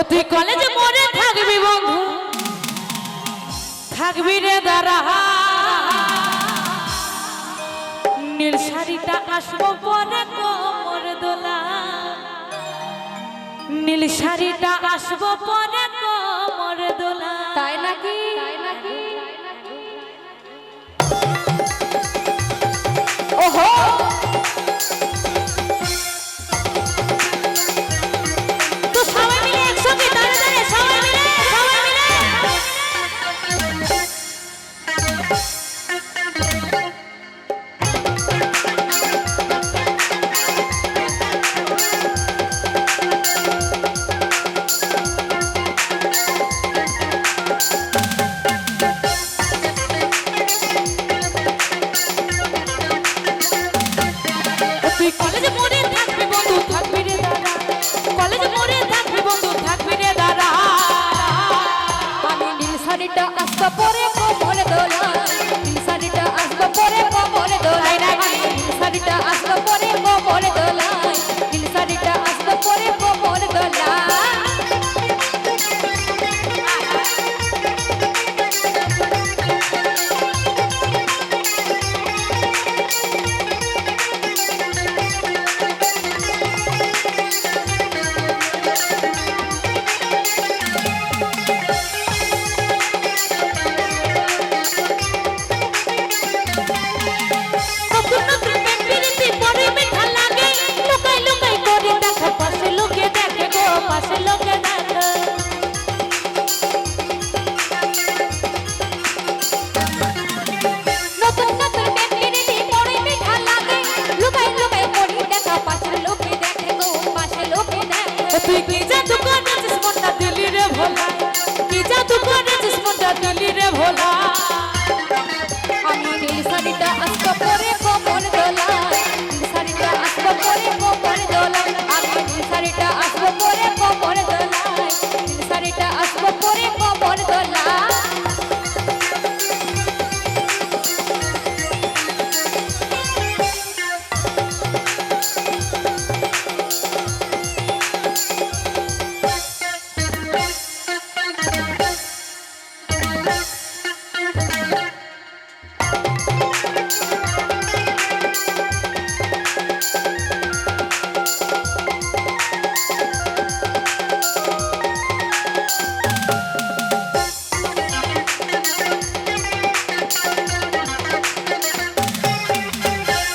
তুই কলেজে মরে থাকবি বন্ধু, থাকবি রে দাঁড়া। নীল শাড়িটা আসবো পরে কোমর দোলা, নীল শাড়িটা আসবো পরে কোমর দোলা। তাই নাকি? তাই নাকি? ওহো তো সবাই মিলে একসঙ্গে দাঁড়ে দাঁড়ে সবাই মিলে তুই কলেজে মরে থাকবি বন্ধু, থাকবি রে দাঁড়া। কলেজে মরে থাকবি বন্ধু, থাকবি রে দাঁড়া। আমি নীল শাড়িটা আসবো পরে কোমর দোলা, নীল শাড়িটা আসবো পরে কোমর দোলা। নীল শাড়িটা আসবো পরে কোমর দোলা, নীল শাড়িটা আসবো পরে কোমর দোলা। নতুন নতুন পেপিরিতি পরে মিঠা লাগে, লুকাই লুকাই করে দেখো পাশে লোকে দেখে গো, পাশে লোকে দেখে। নতুন নতুন পেপিরিতি পরে মিঠা লাগে, লুকাই লুকাই করে দেখা পাশের লোকে দেখে গো, পাশের লোকে দেখে। তুই কি জাদু করেছিস মনটা দিলি রে ভোলা, কি জাদু করেছিস মনটা দিলি রে ভোলা। আমি নীল শাড়িটা আসবো পরে কোমর দোলা, নীল শাড়িটা আসবো পরে কোমর দোলা। আমি নীল শাড়িটা আসবো পরে কোমর দোলা, নীল শাড়িটা আসবো পরে কোমর দোলা।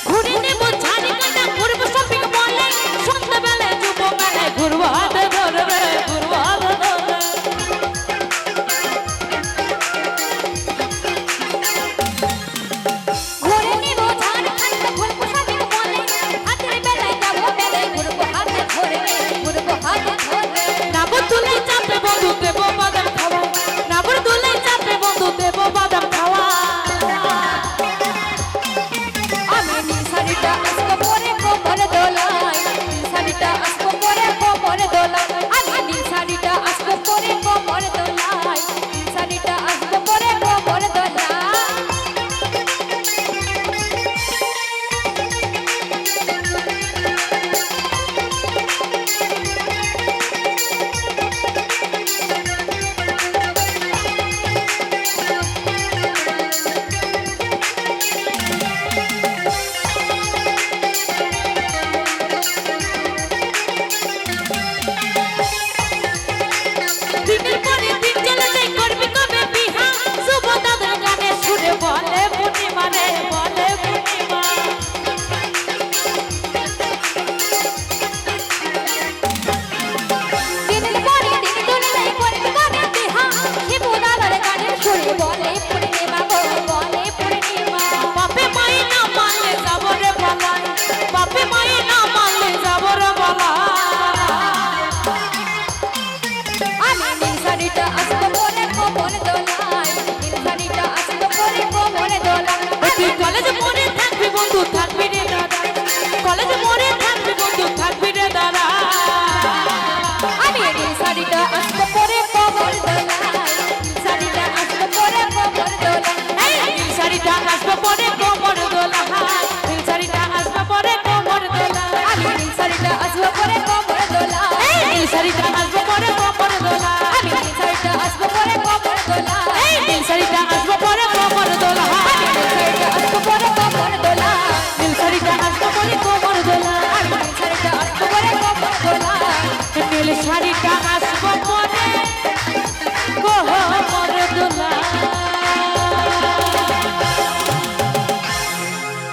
ঘুরে নেব ঝাড়িকাটা, ঘুরবো শপিং মলে, সন্ধ্যাবেলায় যুব মেলায় ঘুরবো হাতে ধরে রে, ঘুরবো হাতে ধরে। ঘুরে নিব ঝাড়খণ্ড, ঘুরবো শপিং মলে, হাতের বেলায় যাবো মেলায়, ঘুরবো হাতে ধরে, ঘুরবো হাতে ধরে। নাগর তুলে চাপে বন্ধু দেবো বাদাম খাওয়া, নাগর তুলে চাপে বন্ধু দেবো বাদাম খাওয়া। আমি নীল শাড়িটা আসবো